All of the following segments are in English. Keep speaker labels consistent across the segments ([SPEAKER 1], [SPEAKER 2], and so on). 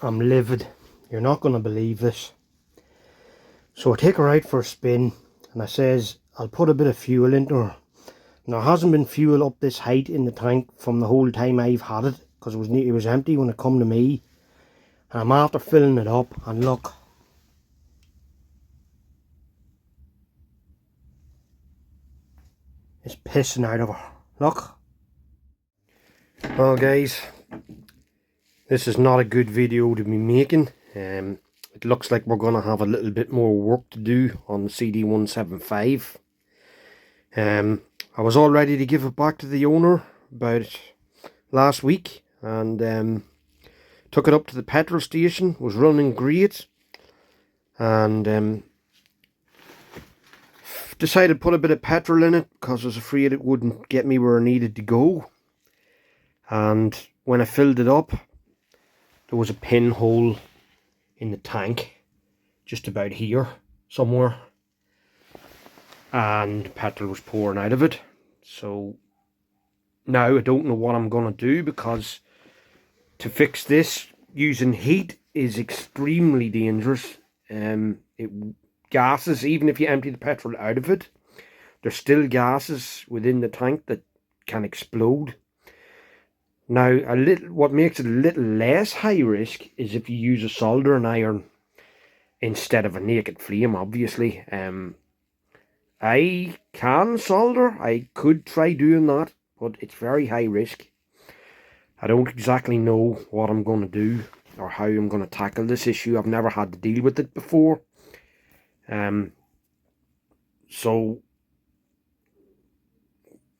[SPEAKER 1] I'm livid. You're not going to believe this. So I take her out for a spin and I says I'll put a bit of fuel into her. Now, there hasn't been fuel up this height in the tank from the whole time I've had it, because it was empty when it come to me. And I'm after filling it up, and look. It's pissing out of her. Look. Well guys, this is not a good video to be making. It looks like we're going to have a little bit more work to do on the CD175. I was all ready to give it back to the owner about last week, and took it up to the petrol station. Was running great, and decided to put a bit of petrol in it because I was afraid it wouldn't get me where I needed to go. And when I filled it up, there was a pinhole in the tank just about here somewhere, and petrol was pouring out of it. So now I don't know what I'm going to do, because to fix this using heat is extremely dangerous. It gases. Even if you empty the petrol out of it, there's still gases within the tank that can explode. Now, what makes it a little less high risk is if you use a soldering iron instead of a naked flame, obviously. I can solder. I could try doing that, but it's very high risk. I don't exactly know what I'm going to do or how I'm going to tackle this issue. I've never had to deal with it before. So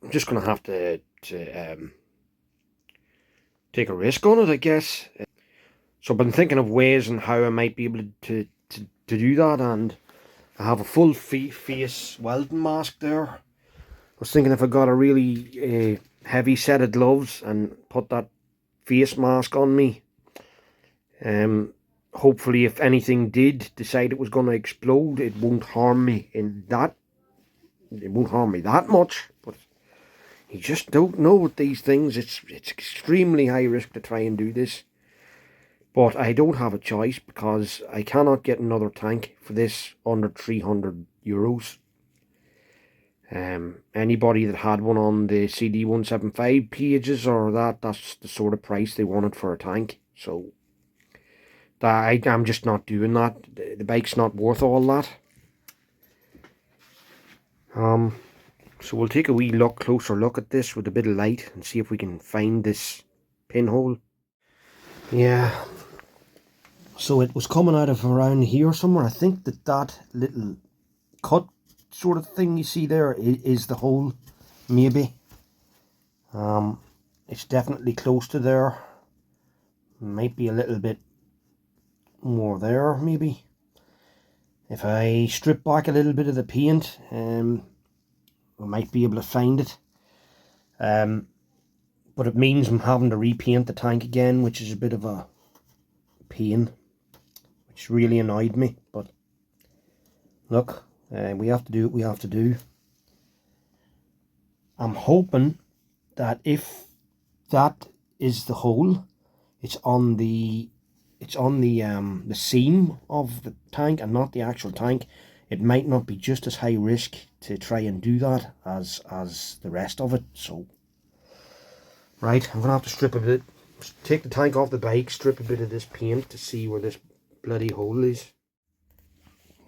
[SPEAKER 1] I'm just going to have to take a risk on it, I guess. So I've been thinking of ways and how I might be able to do that, and I have a full face welding mask there. I was thinking if I got a really heavy set of gloves and put that face mask on me, hopefully if anything did decide it was going to explode, it won't harm me that much. But you just don't know with these things. It's extremely high risk to try and do this. But I don't have a choice, because I cannot get another tank for this under €300. Anybody that had one on the CD175 pages or that's the sort of price they wanted for a tank. So I'm just not doing that. The bike's not worth all that. So we'll take a wee closer look at this with a bit of light and see if we can find this pinhole. Yeah. So it was coming out of around here somewhere. I think that little cut sort of thing you see there is the hole, maybe. It's definitely close to there. Might be a little bit more there, maybe. If I strip back a little bit of the paint, we might be able to find it. But it means I'm having to repaint the tank again, which is a bit of a pain, which really annoyed me. But look, we have to do what we have to do. I'm hoping that if that is the hole, it's on the seam of the tank and not the actual tank. It might not be just as high risk to try and do that as the rest of it. So right, I'm gonna have to strip a bit, take the tank off the bike, strip a bit of this paint to see where this bloody hole is.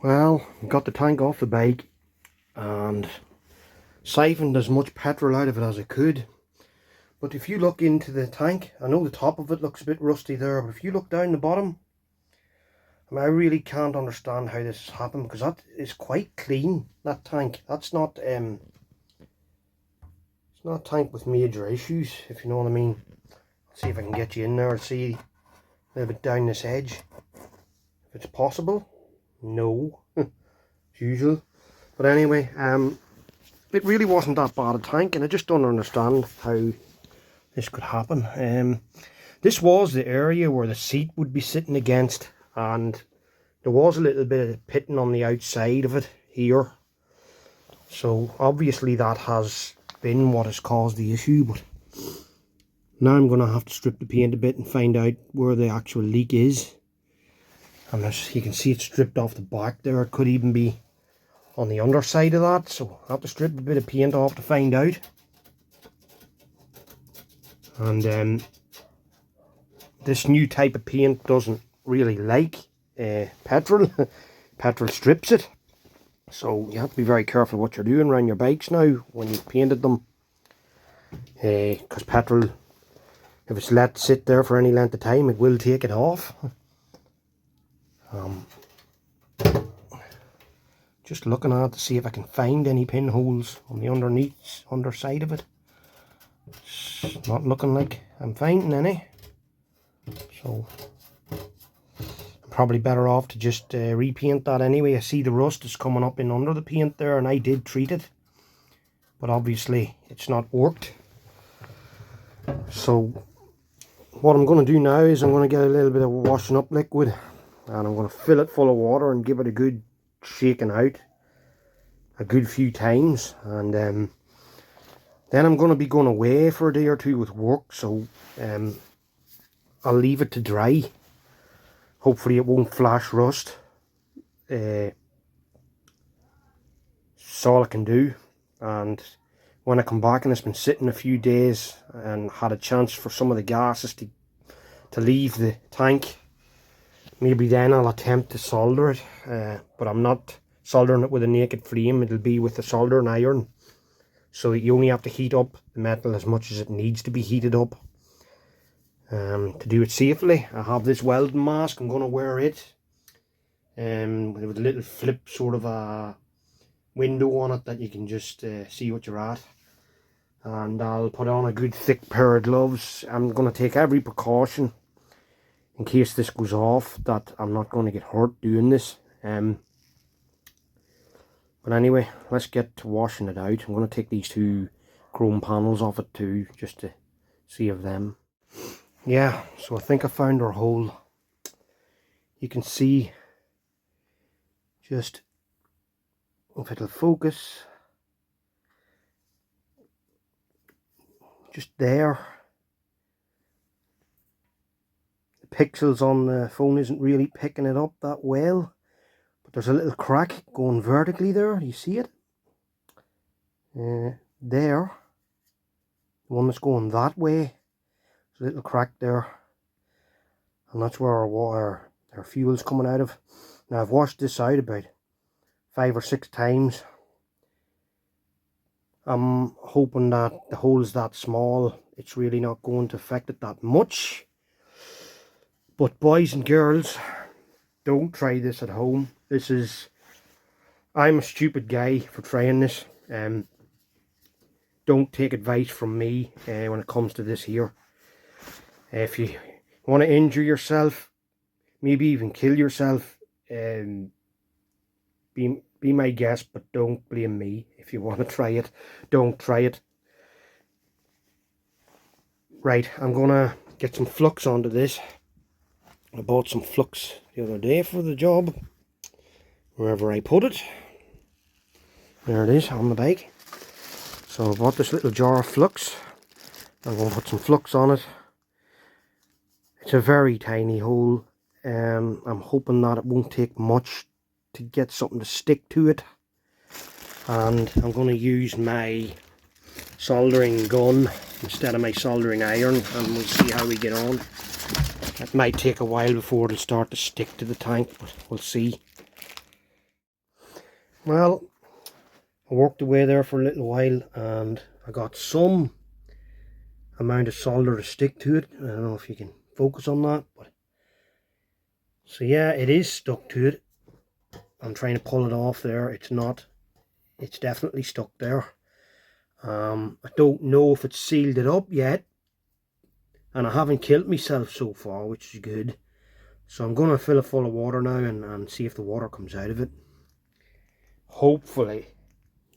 [SPEAKER 1] Well, got the tank off the bike and siphoned as much petrol out of it as I could. But if you look into the tank, I know the top of it looks a bit rusty there, but if you look down the bottom, I really can't understand how this has happened, because that is quite clean, that tank. That's not it's not a tank with major issues, if you know what I mean. Let's see if I can get you in there and see a little bit down this edge, if it's possible. No, as usual. But anyway, it really wasn't that bad a tank, and I just don't understand how this could happen. This was the area where the seat would be sitting against, and there was a little bit of pitting on the outside of it here. So obviously that has been what has caused the issue, but Now I'm going to have to strip the paint a bit and find out where the actual leak is. And as you can see, it's stripped off the back there. It could even be on the underside of that, so I'll have to strip a bit of paint off to find out. And this new type of paint doesn't really like petrol. Petrol strips it, so you have to be very careful what you're doing around your bikes now when you've painted them, because petrol, if it's let sit there for any length of time, it will take it off. Just looking at it to see if I can find any pinholes on the underside of it. It's not looking like I'm finding any, so I'm probably better off to just repaint that anyway. I see the rust is coming up in under the paint there, and I did treat it, but obviously it's not worked. So what I'm going to do now is I'm going to get a little bit of washing up liquid, and I'm going to fill it full of water and give it a good shaking out a good few times. And then I'm going to be going away for a day or two with work, so I'll leave it to dry. Hopefully it won't flash rust. That's all I can do. And when I come back and it's been sitting a few days and had a chance for some of the gases to leave the tank, maybe then I'll attempt to solder it. But I'm not soldering it with a naked flame. It'll be with a soldering iron, so that you only have to heat up the metal as much as it needs to be heated up. To do it safely, I have this welding mask. I'm going to wear it with a little flip sort of a window on it that you can just see what you're at. And I'll put on a good thick pair of gloves. I'm going to take every precaution in case this goes off, that I'm not going to get hurt doing this. But anyway, let's get to washing it out. I'm going to take these two chrome panels off it too, just to see of them. Yeah, so I think I found our hole. You can see, just if it'll focus, just there. The pixels on the phone isn't really picking it up that well, but there's a little crack going vertically there. You see it? There, the one that's going that way, there's a little crack there, and that's where our fuel's coming out of. Now I've washed this out about 5 or 6 times. I'm hoping that the hole's that small, it's really not going to affect it that much. But boys and girls, don't try this at home. I'm a stupid guy for trying this. Don't take advice from me when it comes to this here. If you want to injure yourself, maybe even kill yourself, be my guest, but don't blame me. If you want to try it, don't try it. Right, I'm gonna get some flux onto this. I bought some flux the other day for the job, wherever I put it. There it is on the bike. So I bought this little jar of flux. I'm going to put some flux on it. It's a very tiny hole. I'm hoping that it won't take much to get something to stick to it. And I'm going to use my soldering gun instead of my soldering iron, and we'll see how we get on. It might take a while before it'll start to stick to the tank, but we'll see. Well, I worked away there for a little while and I got some amount of solder to stick to it. I don't know if you can focus on that, but so yeah, it is stuck to it. I'm trying to pull it off there. It's not. It's definitely stuck there. I don't know if it's sealed it up yet, and I haven't killed myself so far, which is good. So I'm going to fill it full of water now and see if the water comes out of it. Hopefully,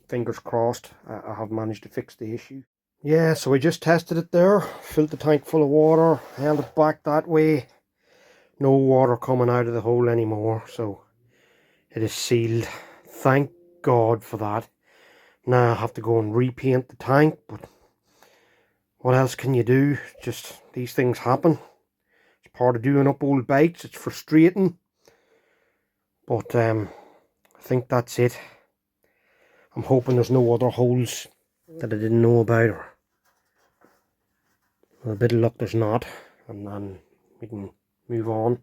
[SPEAKER 1] fingers crossed, I have managed to fix the issue. Yeah, so I just tested it there, filled the tank full of water, held it back that way. No water coming out of the hole anymore, so it is sealed. Thank God for that. Now I have to go and repaint the tank, but what else can you do? Just these things happen. It's part of doing up old bikes. It's frustrating, but I think that's it. I'm hoping there's no other holes that I didn't know about, or with a bit of luck there's not, and then we can move on.